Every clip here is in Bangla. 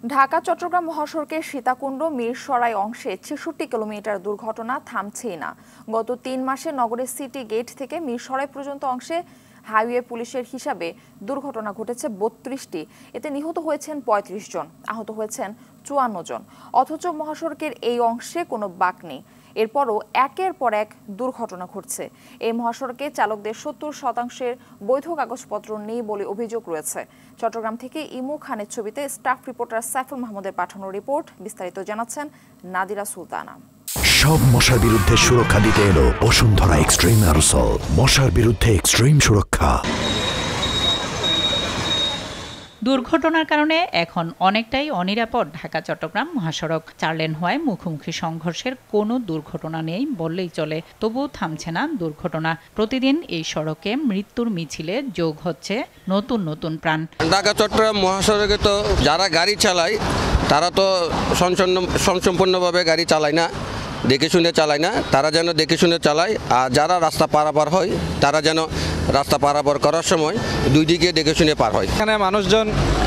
ঢাকা চট্টগ্রাম মহাসড়কের সীতাকুণ্ড মিরসরাই অংশে ৬৬ কিলোমিটার দুর্ঘটনা থামছেই না। গত ৩ মাসে নগরের সিটি গেট থেকে মিরসরাই পর্যন্ত অংশে হাইওয়ে পুলিশের হিসাবে দুর্ঘটনা ঘটেছে ৩২টি। এতে নিহত হয়েছেন ৩৫ জন, আহত হয়েছেন ৫৪ জন। অথচ মহাসড়কের এই অংশে কোনো বাঁক নেই। এরপরও একের পর এক দুর্ঘটনা ঘটছে। এই মহাসড়কে চালকদের ৭০% বৈধ কাগজপত্র নেই বলে অভিযোগ রয়েছে। চট্টগ্রাম থেকে ইমু খানের ছবিতে স্টাফ রিপোর্টার সাইফুল মাহমুদের পাঠানো রিপোর্ট। বিস্তারিত জানাচ্ছেন নাদিরা সুলতানা। সব মশার বিরুদ্ধে সুরক্ষা দিতে এলো বসুন্ধরা এক্সট্রিম অ্যারোসল। মশার বিরুদ্ধে এক্সট্রিম সুরক্ষা। দুর্ঘটনার কারণে এখন অনেকটাই অনিরাপদ ঢাকা চট্টগ্রাম মহাসড়ক। 4 লেন হওয়ায় মুখোমুখি সংঘর্ষের কোনো দুর্ঘটনা নেই বললেই চলে। তবুও থামছে না দুর্ঘটনা। প্রতিদিন এই সড়কে মৃত্যুর মিছিলে যোগ হচ্ছে নতুন নতুন প্রাণ। ঢাকা চট্টগ্রাম মহাসড়কে তো যারা গাড়ি চালায় তারা তো সম্পূর্ণভাবে গাড়ি চালায় না, দেখে শুনে চালায় না। তারা যেন দেখে শুনে চালায়, আর যারা রাস্তা পারাপার হয় তারা যেন রাস্তা পারাপার করার সময় দুই দিকে দেখে শুনে পার হয়। এখানে মানুষজন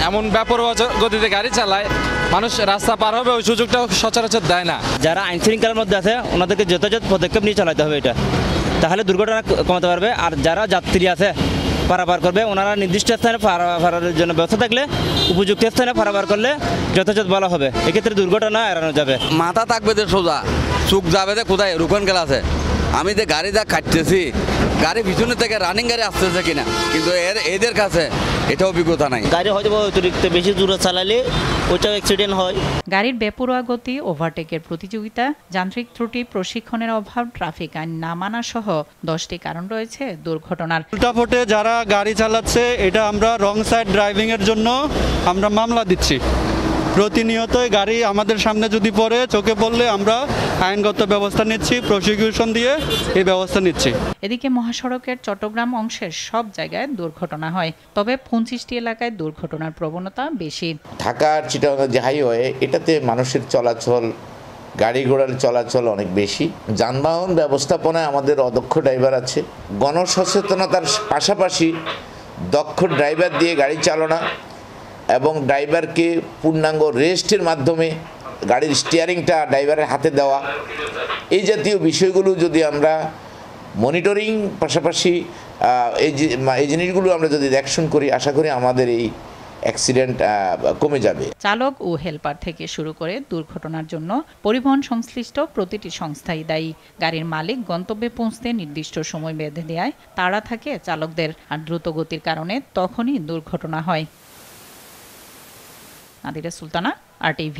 এমন বেপরোয়া গতিতে গাড়ি চালায়, মানুষ রাস্তা পার হবে ওই সুযোগটা সচরাচর দেয় না। যারা আইন শৃঙ্খলার মধ্যে আছে ওনাদেরকে যথাযথ পদক্ষেপ নিয়ে চালাতে হবে, এটা তাহলে দুর্ঘটনা কমাতে পারবে। আর যারা যাত্রী আছে পারাপার করবে, ওনারা নির্দিষ্ট স্থানে পারাপারের জন্য ব্যবস্থা থাকলে উপযুক্ত স্থানে পারাপার করলে যথাযথ বলা হবে, এক্ষেত্রে দুর্ঘটনা এড়ানো যাবে। মাথা থাকবে যে সোজা, চোখ যাবে যে কোথায় রুকন গেল আছে। আমি যে গাড়ি যা কাটতেছি, গাড়ি পিছনে থেকে রানিং গাড়ি আসতেছে কিনা, কিন্তু এদের কাছে এটা অভিজ্ঞতা নাই। গাড়ি হয়তো অতিরিক্ত বেশি দূরে চালালে ওইটাও অ্যাক্সিডেন্ট হয়। গাড়ির বেপরোয়া গতি, ওভারটেকের প্রতিযোগিতা, যান্ত্রিক ত্রুটি, প্রশিক্ষণের অভাব, ট্রাফিক আইন না মানা সহ 10টি কারণ রয়েছে দুর্ঘটনার। উল্টাপথে যারা গাড়ি চালাচ্ছে, এটা আমরা রং সাইড ড্রাইভিং এর জন্য আমরা মামলা দিচ্ছি। প্রতিনিয়তই গাড়ি আমাদের সামনে যদি পড়ে, চোখে পড়লে আমরা আইনগত ব্যবস্থা নিচ্ছি, প্রসিকিউশন দিয়ে এই ব্যবস্থা নিচ্ছি। এদিকে মহাসড়কের চট্টগ্রাম অংশের সব জায়গায় দুর্ঘটনা হয়, তবে 25টি এলাকায় দুর্ঘটনার প্রবণতা বেশি। ঢাকার চিটাগাং যে হাইওয়ে, এটাতে মানুষের চলাচল, গাড়ি ঘোড়ার চলাচল অনেক বেশি। যানবাহন ব্যবস্থাপনায় আমাদের অদক্ষ ড্রাইভার আছে। গণসচেতনতার পাশাপাশি দক্ষ ড্রাইভার দিয়ে গাড়ি চালানো এবং ড্রাইভারকে পূর্ণাঙ্গ রেস্টের মাধ্যমে গাড়ির স্টিয়ারিংটা ড্রাইভারের হাতে দেওয়া, এই জাতীয় বিষয়গুলো যদি আমরা মনিটরিং পাশাপাশি এই জিনিসগুলো আমরা যদি অ্যাকশন করি, আশা করি আমাদের এই অ্যাক্সিডেন্ট কমে যাবে। চালক ও হেলপার থেকে শুরু করে দুর্ঘটনার জন্য পরিবহন সংশ্লিষ্ট প্রতিটি সংস্থাই দায়ী। গাড়ির মালিক গন্তব্যে পৌঁছতে নির্দিষ্ট সময় বেঁধে দেয় তাড়া থাকে চালকদের, আর দ্রুত গতির কারণে তখনই দুর্ঘটনা হয়। নাদিরা সুলতানা, RTV।